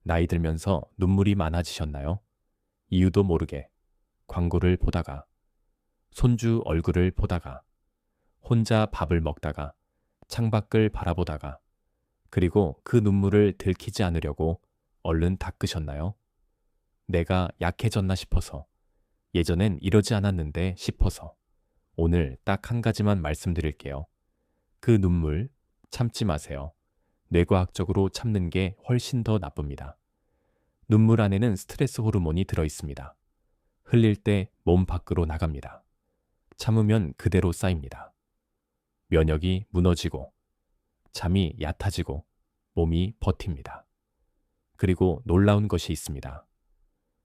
나이 들면서 눈물이 많아지셨나요? 이유도 모르게 광고를 보다가, 손주 얼굴을 보다가, 혼자 밥을 먹다가, 창밖을 바라보다가, 그리고 그 눈물을 들키지 않으려고 얼른 닦으셨나요? 내가 약해졌나 싶어서, 예전엔 이러지 않았는데 싶어서, 오늘 딱 한 가지만 말씀드릴게요. 그 눈물 참지 마세요. 뇌과학적으로 참는 게 훨씬 더 나쁩니다. 눈물 안에는 스트레스 호르몬이 들어 있습니다. 흘릴 때 몸 밖으로 나갑니다. 참으면 그대로 쌓입니다. 면역이 무너지고, 잠이 얕아지고, 몸이 버팁니다. 그리고 놀라운 것이 있습니다.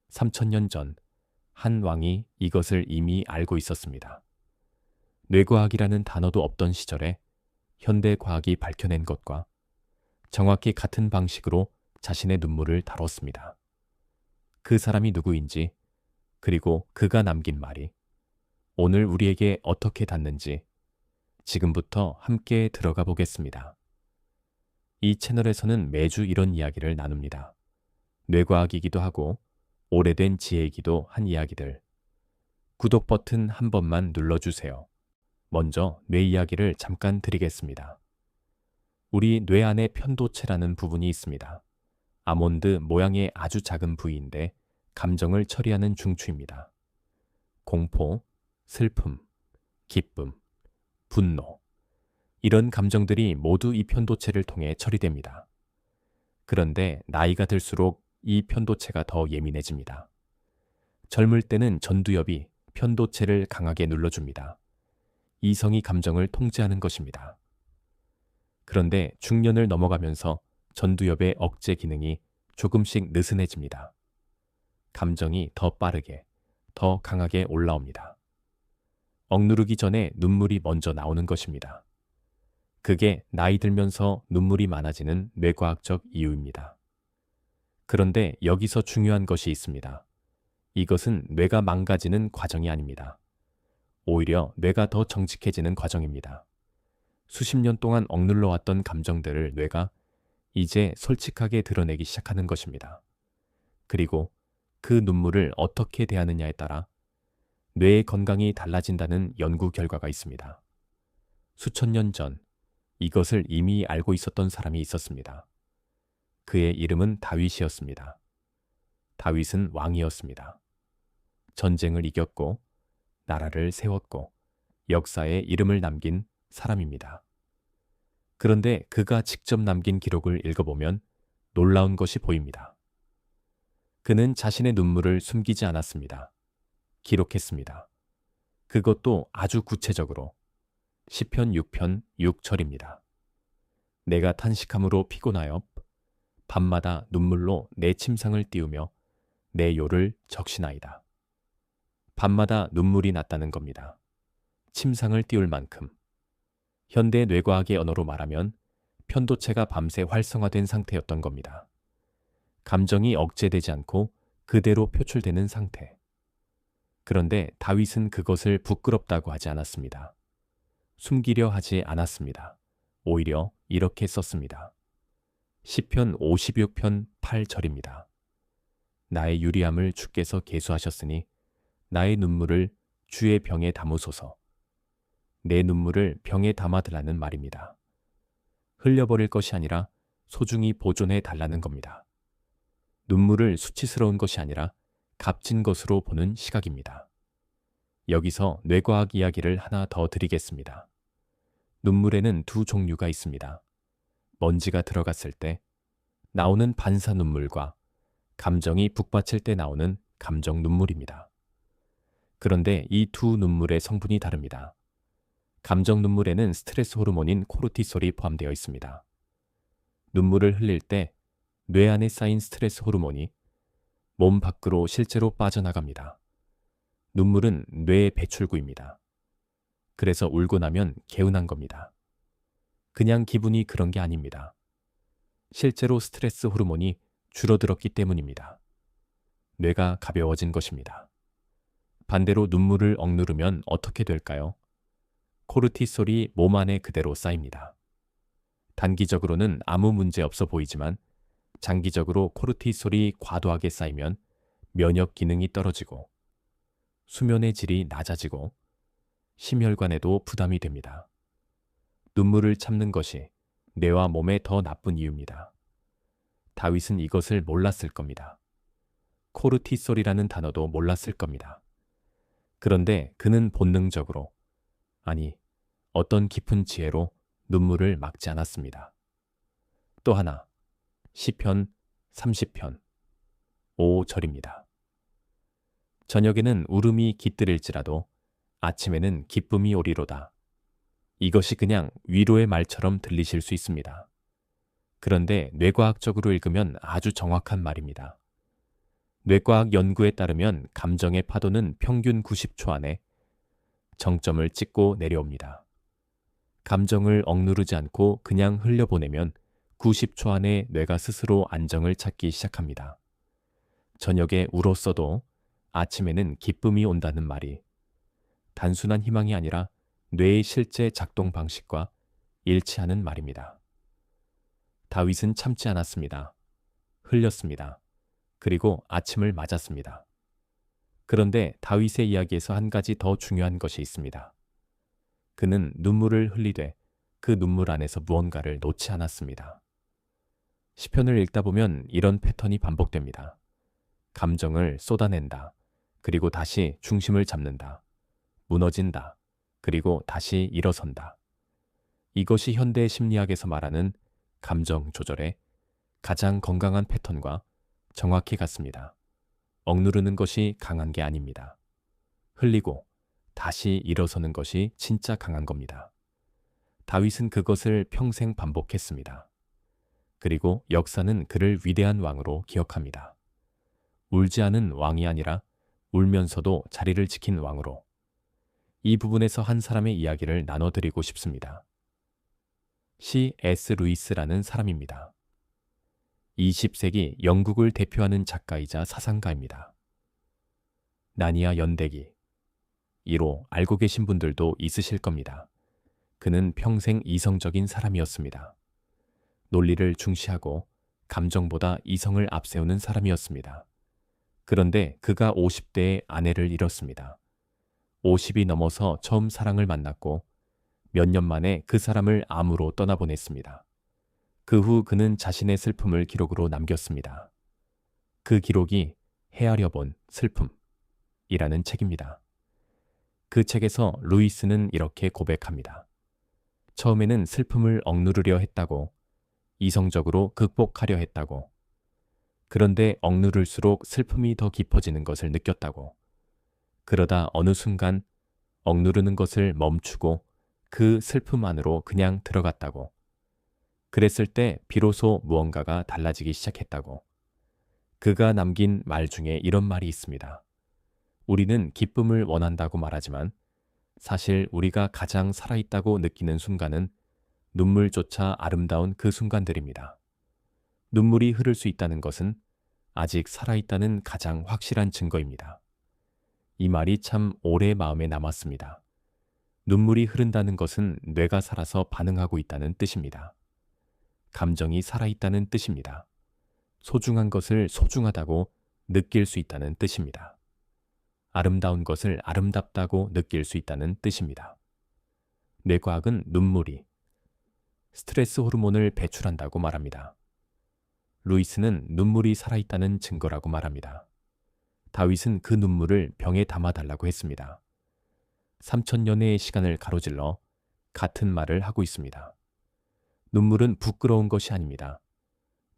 3000년 전, 한 왕이 이것을 이미 알고 있었습니다. 뇌과학이라는 단어도 없던 시절에 현대 과학이 밝혀낸 것과 정확히 같은 방식으로 자신의 눈물을 다뤘습니다. 그 사람이 누구인지, 그리고 그가 남긴 말이 오늘 우리에게 어떻게 닿는지 지금부터 함께 들어가 보겠습니다. 이 채널에서는 매주 이런 이야기를 나눕니다. 뇌과학이기도 하고 오래된 지혜이기도 한 이야기들. 구독 버튼 한 번만 눌러주세요. 먼저 뇌 이야기를 잠깐 드리겠습니다. 우리 뇌 안에 편도체라는 부분이 있습니다. 아몬드 모양의 아주 작은 부위인데 감정을 처리하는 중추입니다. 공포, 슬픔, 기쁨, 분노, 이런 감정들이 모두 이 편도체를 통해 처리됩니다. 그런데 나이가 들수록 이 편도체가 더 예민해집니다. 젊을 때는 전두엽이 편도체를 강하게 눌러줍니다. 이성이 감정을 통제하는 것입니다. 그런데 중년을 넘어가면서 전두엽의 억제 기능이 조금씩 느슨해집니다. 감정이 더 빠르게, 더 강하게 올라옵니다. 억누르기 전에 눈물이 먼저 나오는 것입니다. 그게 나이 들면서 눈물이 많아지는 뇌과학적 이유입니다. 그런데 여기서 중요한 것이 있습니다. 이것은 뇌가 망가지는 과정이 아닙니다. 오히려 뇌가 더 정직해지는 과정입니다. 수십 년 동안 억눌러 왔던 감정들을 뇌가 이제 솔직하게 드러내기 시작하는 것입니다. 그리고 그 눈물을 어떻게 대하느냐에 따라 뇌의 건강이 달라진다는 연구 결과가 있습니다. 수천 년 전 이것을 이미 알고 있었던 사람이 있었습니다. 그의 이름은 다윗이었습니다. 다윗은 왕이었습니다. 전쟁을 이겼고 나라를 세웠고 역사에 이름을 남긴 사람입니다. 그런데 그가 직접 남긴 기록을 읽어보면 놀라운 것이 보입니다. 그는 자신의 눈물을 숨기지 않았습니다. 기록했습니다. 그것도 아주 구체적으로. 시편 6편 6절입니다. 내가 탄식함으로 피곤하여 밤마다 눈물로 내 침상을 띄우며 내 요를 적시나이다. 밤마다 눈물이 났다는 겁니다. 침상을 띄울 만큼. 현대 뇌과학의 언어로 말하면 편도체가 밤새 활성화된 상태였던 겁니다. 감정이 억제되지 않고 그대로 표출되는 상태. 그런데 다윗은 그것을 부끄럽다고 하지 않았습니다. 숨기려 하지 않았습니다. 오히려 이렇게 썼습니다. 시편 56편 8절입니다. 나의 유리함을 주께서 계수하셨으니 나의 눈물을 주의 병에 담으소서. 내 눈물을 병에 담아달라는 말입니다. 흘려버릴 것이 아니라 소중히 보존해 달라는 겁니다. 눈물을 수치스러운 것이 아니라 값진 것으로 보는 시각입니다. 여기서 뇌과학 이야기를 하나 더 드리겠습니다. 눈물에는 두 종류가 있습니다. 먼지가 들어갔을 때 나오는 반사 눈물과 감정이 북받칠 때 나오는 감정 눈물입니다. 그런데 이 두 눈물의 성분이 다릅니다. 감정 눈물에는 스트레스 호르몬인 코르티솔이 포함되어 있습니다. 눈물을 흘릴 때 뇌 안에 쌓인 스트레스 호르몬이 몸 밖으로 실제로 빠져나갑니다. 눈물은 뇌의 배출구입니다. 그래서 울고 나면 개운한 겁니다. 그냥 기분이 그런 게 아닙니다. 실제로 스트레스 호르몬이 줄어들었기 때문입니다. 뇌가 가벼워진 것입니다. 반대로 눈물을 억누르면 어떻게 될까요? 코르티솔이 몸 안에 그대로 쌓입니다. 단기적으로는 아무 문제 없어 보이지만 장기적으로 코르티솔이 과도하게 쌓이면 면역 기능이 떨어지고 수면의 질이 낮아지고 심혈관에도 부담이 됩니다. 눈물을 참는 것이 뇌와 몸에 더 나쁜 이유입니다. 다윗은 이것을 몰랐을 겁니다. 코르티솔이라는 단어도 몰랐을 겁니다. 그런데 그는 본능적으로, 아니, 어떤 깊은 지혜로 눈물을 막지 않았습니다. 또 하나, 시편 30편 5절입니다. 저녁에는 울음이 깃들일지라도 아침에는 기쁨이 오리로다. 이것이 그냥 위로의 말처럼 들리실 수 있습니다. 그런데 뇌과학적으로 읽으면 아주 정확한 말입니다. 뇌과학 연구에 따르면 감정의 파도는 평균 90초 안에 정점을 찍고 내려옵니다. 감정을 억누르지 않고 그냥 흘려보내면 90초 안에 뇌가 스스로 안정을 찾기 시작합니다. 저녁에 울었어도 아침에는 기쁨이 온다는 말이 단순한 희망이 아니라 뇌의 실제 작동 방식과 일치하는 말입니다. 다윗은 참지 않았습니다. 흘렸습니다. 그리고 아침을 맞았습니다. 그런데 다윗의 이야기에서 한 가지 더 중요한 것이 있습니다. 그는 눈물을 흘리되 그 눈물 안에서 무언가를 놓지 않았습니다. 시편을 읽다 보면 이런 패턴이 반복됩니다. 감정을 쏟아낸다. 그리고 다시 중심을 잡는다. 무너진다. 그리고 다시 일어선다. 이것이 현대 심리학에서 말하는 감정 조절의 가장 건강한 패턴과 정확히 같습니다. 억누르는 것이 강한 게 아닙니다. 흘리고 다시 일어서는 것이 진짜 강한 겁니다. 다윗은 그것을 평생 반복했습니다. 그리고 역사는 그를 위대한 왕으로 기억합니다. 울지 않은 왕이 아니라 울면서도 자리를 지킨 왕으로. 이 부분에서 한 사람의 이야기를 나눠드리고 싶습니다. C.S. 루이스라는 사람입니다. 20세기 영국을 대표하는 작가이자 사상가입니다. 나니아 연대기. 이로 알고 계신 분들도 있으실 겁니다. 그는 평생 이성적인 사람이었습니다. 논리를 중시하고 감정보다 이성을 앞세우는 사람이었습니다. 그런데 그가 50대에 아내를 잃었습니다. 50이 넘어서 처음 사랑을 만났고 몇 년 만에 그 사람을 암으로 떠나보냈습니다. 그 후 그는 자신의 슬픔을 기록으로 남겼습니다. 그 기록이 헤아려 본 슬픔이라는 책입니다. 그 책에서 루이스는 이렇게 고백합니다. 처음에는 슬픔을 억누르려 했다고, 이성적으로 극복하려 했다고, 그런데 억누를수록 슬픔이 더 깊어지는 것을 느꼈다고, 그러다 어느 순간 억누르는 것을 멈추고 그 슬픔 안으로 그냥 들어갔다고, 그랬을 때 비로소 무언가가 달라지기 시작했다고. 그가 남긴 말 중에 이런 말이 있습니다. 우리는 기쁨을 원한다고 말하지만 사실 우리가 가장 살아있다고 느끼는 순간은 눈물조차 아름다운 그 순간들입니다. 눈물이 흐를 수 있다는 것은 아직 살아있다는 가장 확실한 증거입니다. 이 말이 참 오래 마음에 남았습니다. 눈물이 흐른다는 것은 뇌가 살아서 반응하고 있다는 뜻입니다. 감정이 살아있다는 뜻입니다. 소중한 것을 소중하다고 느낄 수 있다는 뜻입니다. 아름다운 것을 아름답다고 느낄 수 있다는 뜻입니다. 뇌과학은 눈물이 스트레스 호르몬을 배출한다고 말합니다. 루이스는 눈물이 살아있다는 증거라고 말합니다. 다윗은 그 눈물을 병에 담아달라고 했습니다. 3000년의 시간을 가로질러 같은 말을 하고 있습니다. 눈물은 부끄러운 것이 아닙니다.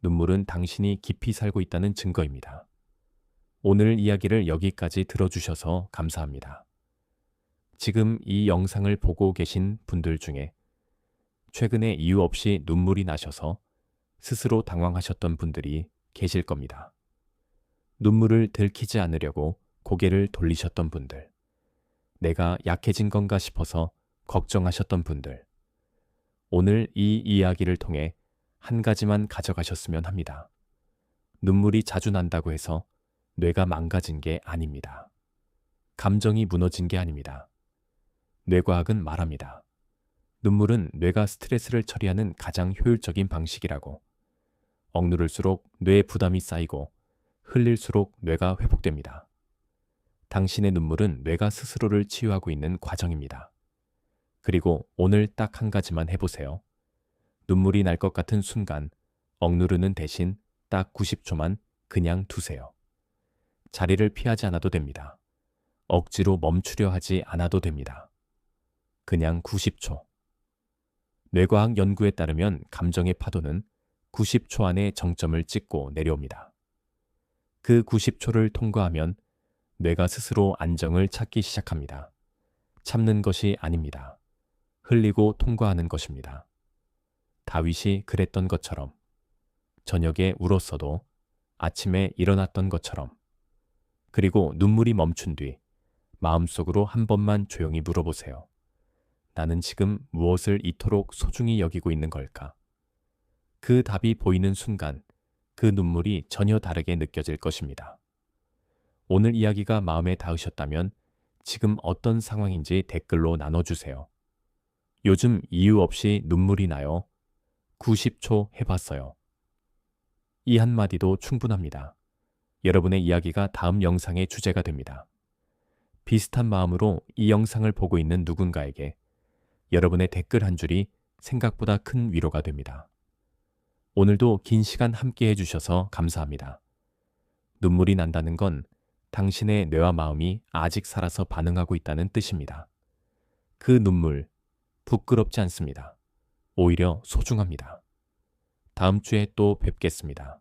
눈물은 당신이 깊이 살고 있다는 증거입니다. 오늘 이야기를 여기까지 들어주셔서 감사합니다. 지금 이 영상을 보고 계신 분들 중에 최근에 이유 없이 눈물이 나셔서 스스로 당황하셨던 분들이 계실 겁니다. 눈물을 들키지 않으려고 고개를 돌리셨던 분들, 내가 약해진 건가 싶어서 걱정하셨던 분들, 오늘 이 이야기를 통해 한 가지만 가져가셨으면 합니다. 눈물이 자주 난다고 해서 뇌가 망가진 게 아닙니다. 감정이 무너진 게 아닙니다. 뇌과학은 말합니다. 눈물은 뇌가 스트레스를 처리하는 가장 효율적인 방식이라고. 억누를수록 뇌에 부담이 쌓이고 흘릴수록 뇌가 회복됩니다. 당신의 눈물은 뇌가 스스로를 치유하고 있는 과정입니다. 그리고 오늘 딱 한 가지만 해보세요. 눈물이 날 것 같은 순간 억누르는 대신 딱 90초만 그냥 두세요. 자리를 피하지 않아도 됩니다. 억지로 멈추려 하지 않아도 됩니다. 그냥 90초. 뇌과학 연구에 따르면 감정의 파도는 90초 안에 정점을 찍고 내려옵니다. 그 90초를 통과하면 뇌가 스스로 안정을 찾기 시작합니다. 참는 것이 아닙니다. 흘리고 통과하는 것입니다. 다윗이 그랬던 것처럼, 저녁에 울었어도 아침에 일어났던 것처럼, 그리고 눈물이 멈춘 뒤 마음속으로 한 번만 조용히 물어보세요. 나는 지금 무엇을 이토록 소중히 여기고 있는 걸까? 그 답이 보이는 순간 그 눈물이 전혀 다르게 느껴질 것입니다. 오늘 이야기가 마음에 닿으셨다면 지금 어떤 상황인지 댓글로 나눠주세요. 요즘 이유 없이 눈물이 나요. 90초 해봤어요. 이 한마디도 충분합니다. 여러분의 이야기가 다음 영상의 주제가 됩니다. 비슷한 마음으로 이 영상을 보고 있는 누군가에게 여러분의 댓글 한 줄이 생각보다 큰 위로가 됩니다. 오늘도 긴 시간 함께 해주셔서 감사합니다. 눈물이 난다는 건 당신의 뇌와 마음이 아직 살아서 반응하고 있다는 뜻입니다. 그 눈물, 부끄럽지 않습니다. 오히려 소중합니다. 다음 주에 또 뵙겠습니다.